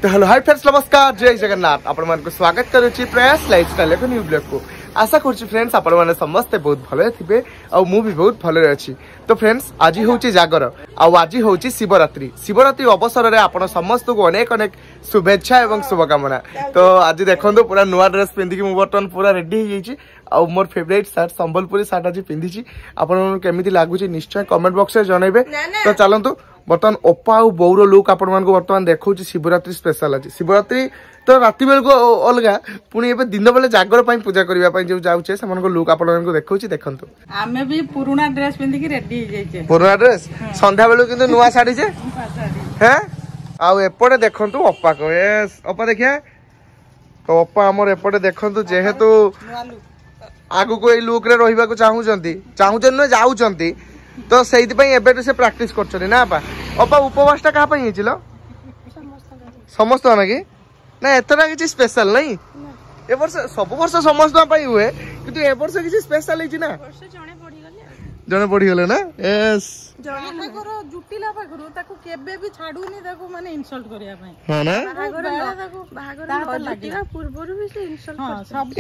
तो hello hi friends नमस्कार जय जगन्नाथ आपण मानक स्वागत करुछि प्रयास लाइफस्टाइल एक न्यू ब्लॉग को आशा करुछि फ्रेंड्स आपण माने समस्त बहुत भले थिबे आ मु भी बहुत भले अछि। तो फ्रेंड्स आज होछि जागर आ आज होछि शिवरात्रि शिवरात्रि अवसर रे आपण समस्त को अनेक अनेक शुभेच्छा एवं शुभकामना। तो आज देखंदो पूरा नुवा ड्रेस पिंदी कि मु बर्तन पूरा रेडी हो जाइछि आ मोर फेवरेट शर्ट संबलपुरी शर्ट आज पिंदी छी आपण केमिति लागुछि निश्चय कमेंट बॉक्स रे जणाइबे। तो चलंतु बर्तमान ओपा और बौर लुक आपण मानको बर्तमान देखौ शिवरात्रि स्पेशल अछि। शिवरात्रि तो राति बेल को अलग पुणी एबे दिन बेले जागर पई पूजा करबा पई जो जाउछे से मानको लुक आपण मानको देखौ छी देखंतु आमे भी पुराना ड्रेस पिंदी कि रेडी हो जाइछे पुराना ड्रेस संध्या बेलु किंतु नुवा साड़ी जे हैं आउ एपटे देखंतु ओपा को यस ओपा देखिया तो ओपा हमर एपटे देखंतु जेहेतु आगु को ए लुक रे रहिबा को चाहूचन न जाउचंती तो सेइति पई एबे से प्रैक्टिस करछनी ना अपा ओपा उपवासटा कहा पई हिचिलो समस्त ना कि ना एतरा किछि स्पेशल नहीं ए वर्ष सब वर्ष समस्त पई हुए किंतु ए वर्ष किछि स्पेशल हिछि ना वर्ष जने पड़ी गले ना यस जने करो जुटिला पाखरु ताको केबे भी छाडुनी ताको माने इंसल्ट करिया पई हां ना बाहागर लागिला पूर्वरु भी से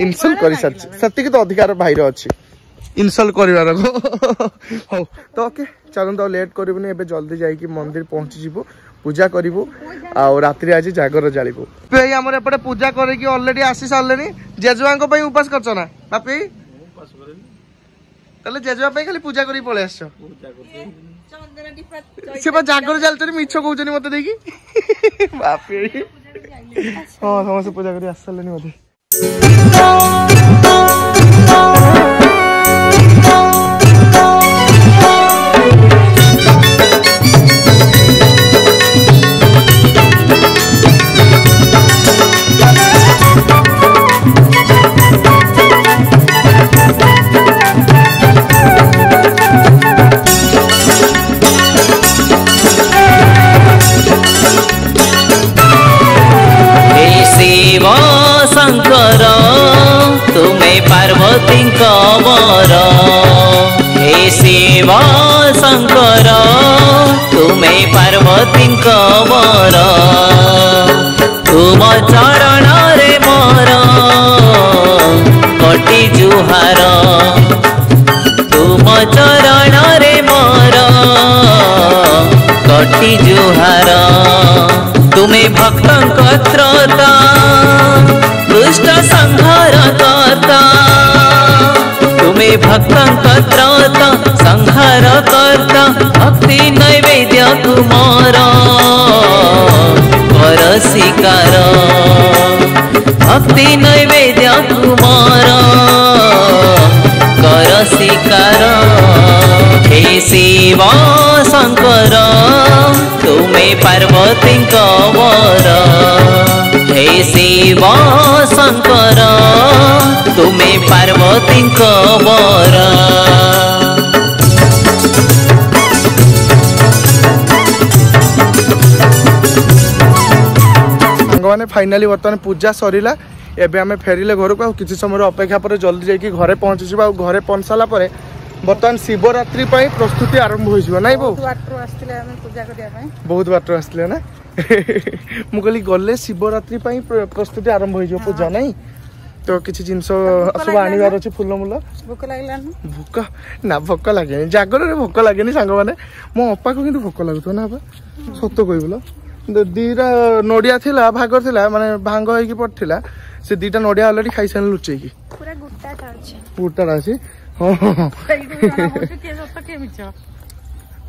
इंसल्ट करि सत्य कि तो अधिकार भाई रो अछि इंसल्ट करिवार हो तो ओके चलन तो लेट करबनी एबे जल्दी जाई कि मंदिर पहुंची जिवो पूजा करिवो आ रात्रि आज जागर जालिबो पे हमर एपटे पूजा करे कि ऑलरेडी आसी सारलेनी जेजुआ को पई उपास करछ ना बापी उपास करेनी तले जेजुआ पई खाली पूजा करी पळे आछो चंदन दीपा से बा जागर जालचरी मिछो कहउचनी मते देकी बापी हां समस्त पूजा करी आसलेनी मते शंकर तुम्हें पार्वती वर हे शिव शंकर तुम्हें पार्वती वर तुम चरण रे मोर कोटि जुहार तुम चरण रे मोर कोटि जुहार तुम्हें भक्त त्रता दुष्ट संहार करता तुम्हें भक्त त्रता संहार करता भक्ति नैवेद्य तुमार कर शिकार भक्ति नैवेद्य तुमार कर शिकार हे शिव शंकर तुम्हें पार्वती वर हे शिव शंकर तुम्हें पार्वती वर मैंने फाइनाली बर्तमान पूजा सरीला एबे हमें फेरिले घर को किसी समय अपेक्षा पर जल्दी जाकि घरे पहुंची जिबा घरे पहुंच साला परे बर्तमान शिवरात्रि पई प्रस्तुति आरंभ हो जिवो नाइ बो बहुत बाटर आस्तिले ना मु कहली गले शिवरात्रि पई प्रस्तुति आरंभ हो जिवो पूजा नाइ तो किछि जिंस सब आनिबार अछि फुल मुल भूख लागला भूख ना भूख लागे जागर रे भूख लागेनी सांग माने मो अपा को किंतु भूख लागतो ना बा सत्य कहबलो दीटा नडिया थिला भागर थिला माने भांग होई कि पड़थिला से दीटा नडिया ऑलरेडी खाइ सन लुचै की पूरा गुट्टा अछि हां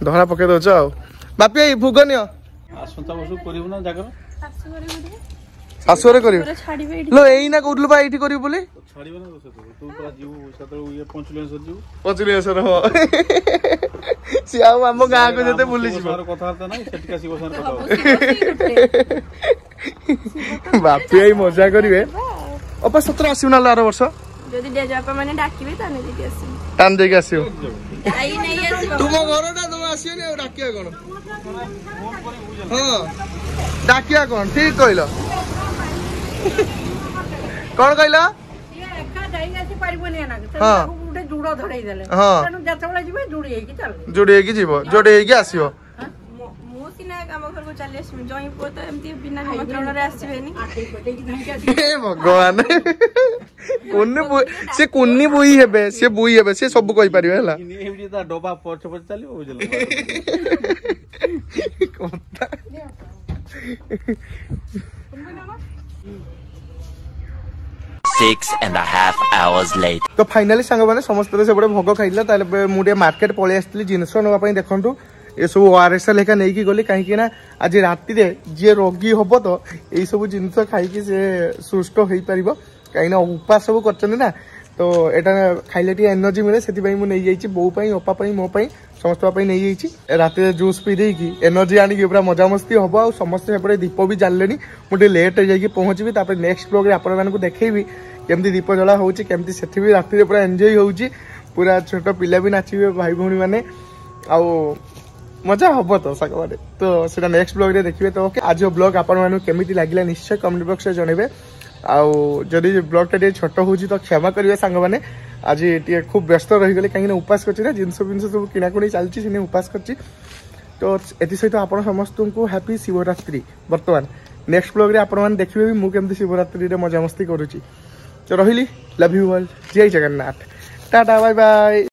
धरा पके दो जाओ बापी भुगनियो आसंता बसु करिवो ना जागर आसोरे करिवो लो एई ना कहलु बा एठी करिवो बोले छाड़िबो ना तू पूरा जीव सतरो ये पंचुलेश्वर हो सी आउ हम गां को जते बुली छिबो कथा त नै सेटिका शिव सर कथा बापी एई मजा करिवे अपा 17 80 ना लार वर्ष जदी डेजापा माने डाकिबे ताने देकी आसी तान देकी आसीओ आई नै आसी तुम घरटा तुम आसीओ ने डाकिया कोन हां डाकिया कोन ठीक कहलो कोन कहलो ये एका जाई आसी परिबोनी ना हां गुटे जुडो धड़ाई देले तेनु जतबेला जिवे जुडी हेकी चल जुडी हेकी जीवो जोडी हेकी आसीओ मो सिना ଆମ ଘରକୁ ଚାଲି ଆସିବି ଜଇଁ ପୁଅ ତ ଏମିତି ବିନା ନିମନ୍ତ୍ରଣରେ ଆସିବେନି हे भगवान से कुन्नी बुई हेबे से बुई हेबे से सब कहि परिबे हला एमडी ता डबा पछ पछ चलियो बुझल 6.5 hours later. तो फाइनाली सांग मैंने समस्त से भोग खाइला मुझे मार्केट पलि आसती जिनस नापी देखु ये सब ORS लेखा नहीं गली कहीं आज राति जी रोगी हम तो यही सब जिनस खाई से सुस्थ हो पार कहीं उपास सब कर ना तो यहाँ खाइले एनर्जी मिले से मुझे बो अपाई मो समस्त नहीं रात जूस पी देकी एनर्जी आनिक पूरा मजामस्ती हम आ समस्त दीप भी जाले मुझे लेट हो पहुँची नेक्स्ट ब्लॉग आपको देखी केमती दीप जला होमती से राति पूरा एंजॉय हो पूरा छोट पिला भी नाचे भाई भौणी मैंने आउ मजा हम तो साग मैंने तो सीटा नेक्स्ट ब्लॉग देखिए तो आज ब्लॉग आपमि लगे निश्चय कमेंट बॉक्स में जनइबे आदि ब्लॉग टा छोट हो तो क्षमा करेंगे सांग मैंने आज टे खूब व्यस्त रहीगले कहीं उपास कर जिनस फिनस सब किणाकुणी चलती उपास कर तो ये सहित आप समस्त को हैप्पी शिवरात्रि बर्तमान नेक्स्ट ब्लॉग रे आपन देखिए भी मुझे शिवरात्रि रे मजामस्ती करुँची तो रही लव यू ऑल जय जगन्नाथ टाटा बाय बाय।